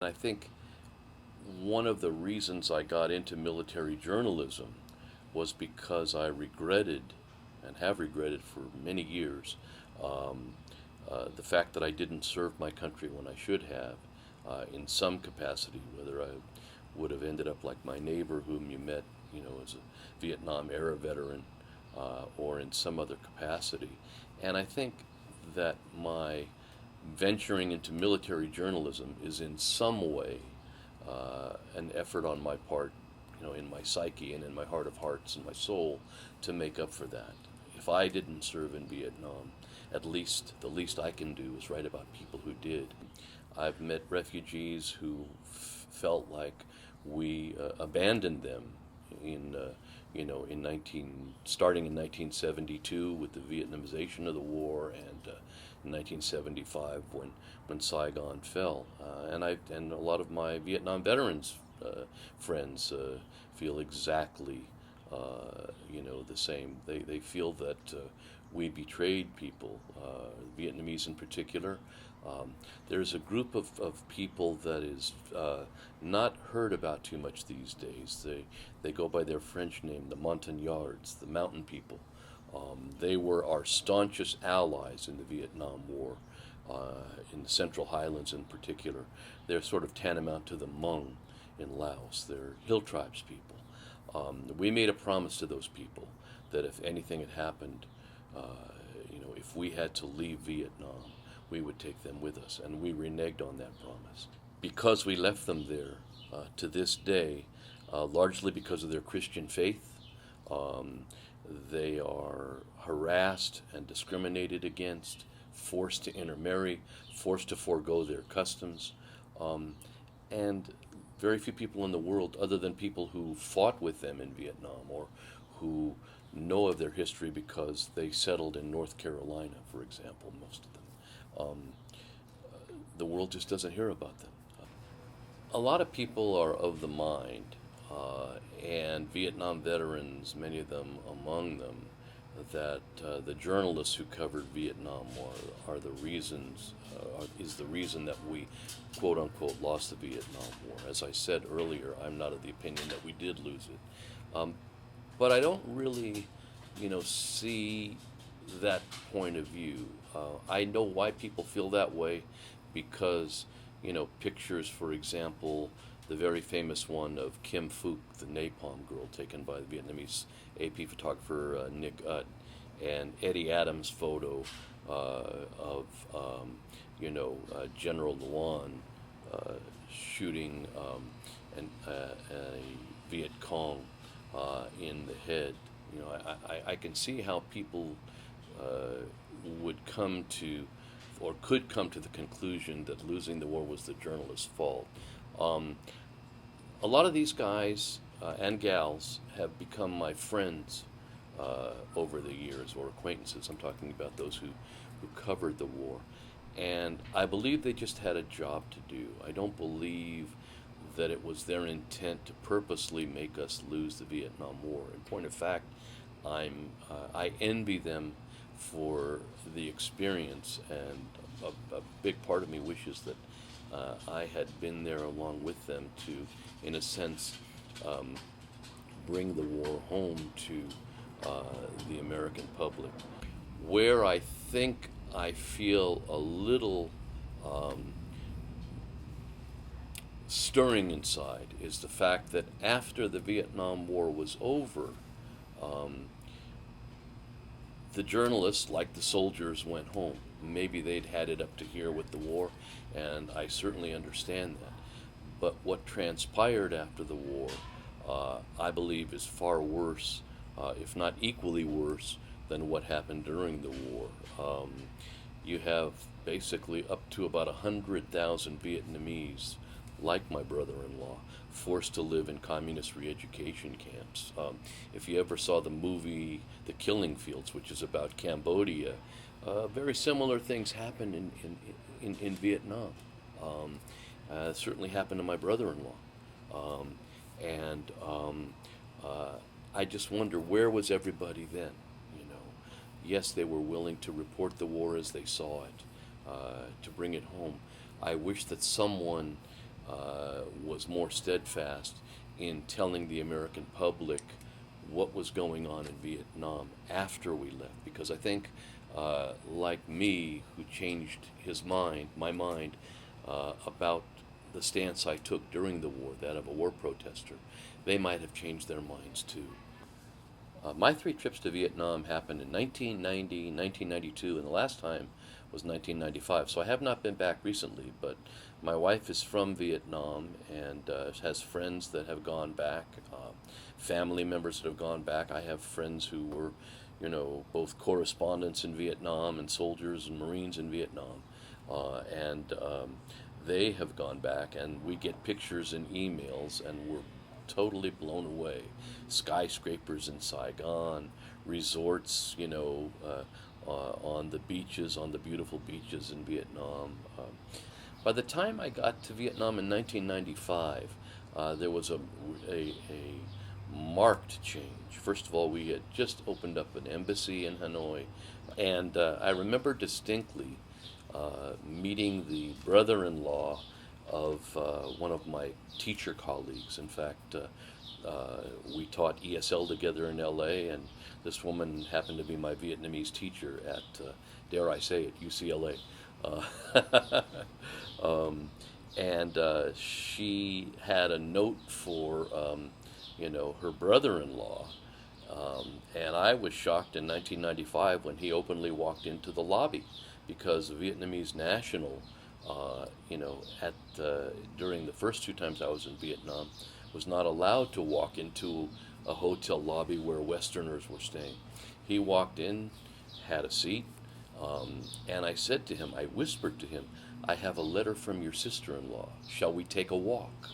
I think one of the reasons I got into military journalism was because I regretted, and have regretted for many years, um, the fact that I didn't serve my country when I should have, in some capacity, whether I would have ended up like my neighbor whom you met, as a Vietnam era veteran, or in some other capacity. And I think that my venturing into military journalism is in some way an effort on my part, in my psyche and in my heart of hearts and my soul to make up for that. If I didn't serve in Vietnam, at least the least I can do is write about people who did. I've met refugees who felt like we abandoned them in in 19 starting in 1972 with the Vietnamization of the war, and in 1975 when Saigon fell. And a lot of my Vietnam veterans friends feel exactly the same. They feel that we betrayed people, Vietnamese in particular. There's a group of people that is not heard about too much these days. They go by their French name, the Montagnards, the mountain people. They were our staunchest allies in the Vietnam War, in the Central Highlands in particular. They're sort of tantamount to the Hmong in Laos. They're hill tribes people. We made a promise to those people that if anything had happened, if we had to leave Vietnam, we would take them with us, and we reneged on that promise. Because we left them there, to this day, largely because of their Christian faith, um, they are harassed and discriminated against, forced to intermarry, forced to forego their customs, um, and very few people in the world, other than people who fought with them in Vietnam or who know of their history because they settled in North Carolina, for example, most of them. Um, the world just doesn't hear about them. A lot of people are of the mind, and Vietnam veterans, many of them among them, that the journalists who covered Vietnam War are the reasons, is the reason that we, quote unquote, lost the Vietnam War. As I said earlier, I'm not of the opinion that we did lose it. But I don't really, see that point of view. I know why people feel that way because, pictures, for example, the very famous one of Kim Phuc, the napalm girl, taken by the Vietnamese AP photographer Nick Ut, and Eddie Adams' photo of, General Luan shooting a Viet Cong in the head. I can see how people would come to, or could come to the conclusion that losing the war was the journalist's fault. Um, a lot of these guys and gals have become my friends over the years, or acquaintances. I'm talking about those who covered the war. And I believe they just had a job to do. I don't believe that it was their intent to purposely make us lose the Vietnam War. In point of fact, I envy them for the experience, and a big part of me wishes that I had been there along with them to, in a sense, bring the war home to the American public. Where I think I feel a little stirring inside is the fact that after the Vietnam War was over, um, the journalists, like the soldiers, went home. Maybe they'd had it up to here with the war, and I certainly understand that. But what transpired after the war, I believe, is far worse, if not equally worse, than what happened during the war. You have basically up to about 100,000 Vietnamese, like my brother-in-law, forced to live in communist re-education camps. If you ever saw the movie The Killing Fields, which is about Cambodia, very similar things happened in Vietnam. Certainly happened to my brother-in-law. And I just wonder, where was everybody then? Yes, they were willing to report the war as they saw it, to bring it home. I wish that someone was more steadfast in telling the American public what was going on in Vietnam after we left, because I think, like me, who changed my mind, about the stance I took during the war, that of a war protester, they might have changed their minds too. My three trips to Vietnam happened in 1990, 1992, and the last time was 1995. So I have not been back recently, but my wife is from Vietnam and has friends that have gone back, family members that have gone back. I have friends who were, both correspondents in Vietnam and soldiers and Marines in Vietnam. And they have gone back, and we get pictures and emails, and we're totally blown away. Skyscrapers in Saigon, resorts, on the beaches, on the beautiful beaches in Vietnam. By the time I got to Vietnam in 1995, there was a marked change. First of all, we had just opened up an embassy in Hanoi, and I remember distinctly meeting the brother-in-law of one of my teacher colleagues. In fact, we taught ESL together in LA, and this woman happened to be my Vietnamese teacher at, dare I say it, UCLA. Uh, and she had a note for, her brother-in-law. And I was shocked in 1995 when he openly walked into the lobby, because the Vietnamese national, during the first two times I was in Vietnam, was not allowed to walk into a hotel lobby where Westerners were staying. He walked in, had a seat, and I whispered to him, "I have a letter from your sister-in-law. Shall we take a walk?"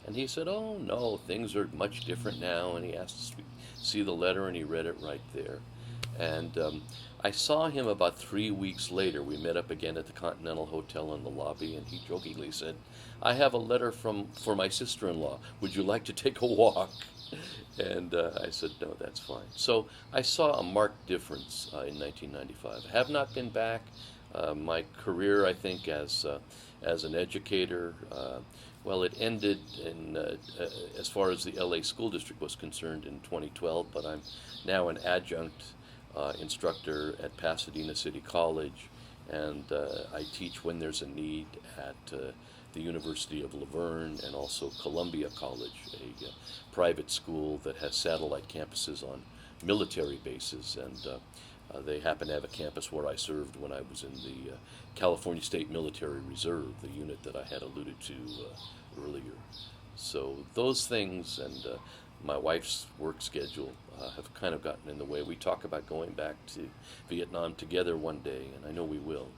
And he said, "Oh, no, things are much different now." And he asked to see the letter, and he read it right there. And I saw him about 3 weeks later. We met up again at the Continental Hotel in the lobby, and he jokingly said, "I have a letter for my sister-in-law. Would you like to take a walk?" And I said, "No, that's fine." So I saw a marked difference in 1995. I have not been back. My career, I think, as an educator, well, it ended as far as the LA School District was concerned in 2012, but I'm now an adjunct instructor at Pasadena City College, and I teach when there's a need at the University of Laverne and also Columbia College, a private school that has satellite campuses on military bases, and they happen to have a campus where I served when I was in the California State Military Reserve, the unit that I had alluded to earlier. So those things and my wife's work schedule have kind of gotten in the way. We talk about going back to Vietnam together one day, and I know we will.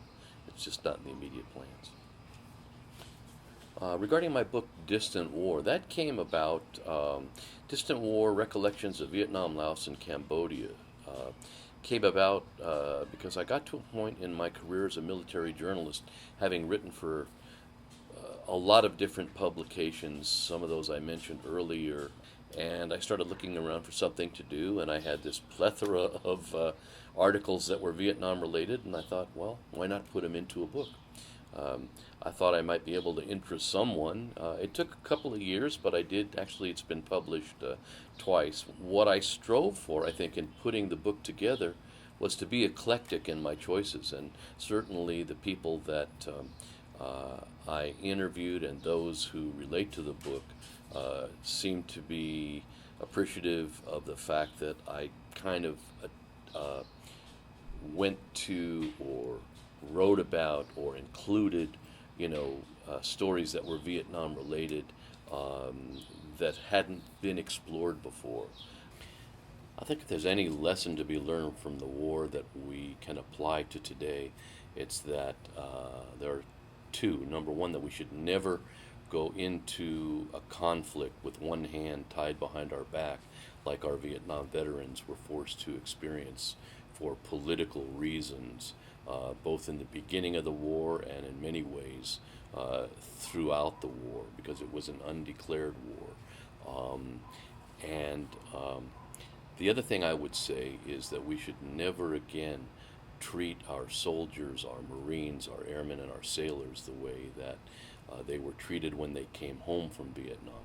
It's just not in the immediate plans. Regarding my book, Distant War, that came about, Distant War, Recollections of Vietnam, Laos, and Cambodia, came about because I got to a point in my career as a military journalist, having written for a lot of different publications, some of those I mentioned earlier, and I started looking around for something to do, and I had this plethora of articles that were Vietnam related, and I thought, well, why not put them into a book? I thought I might be able to interest someone. It took a couple of years, but I did. Actually, it's been published twice. What I strove for, I think, in putting the book together was to be eclectic in my choices, and certainly the people that I interviewed and those who relate to the book seem to be appreciative of the fact that I kind of went to or wrote about or included, stories that were Vietnam related that hadn't been explored before. I think if there's any lesson to be learned from the war that we can apply to today, it's that there are two. Number one, that we should never go into a conflict with one hand tied behind our back, like our Vietnam veterans were forced to experience for political reasons, both in the beginning of the war and in many ways throughout the war, because it was an undeclared war. And the other thing I would say is that we should never again treat our soldiers, our Marines, our airmen, and our sailors the way that they were treated when they came home from Vietnam.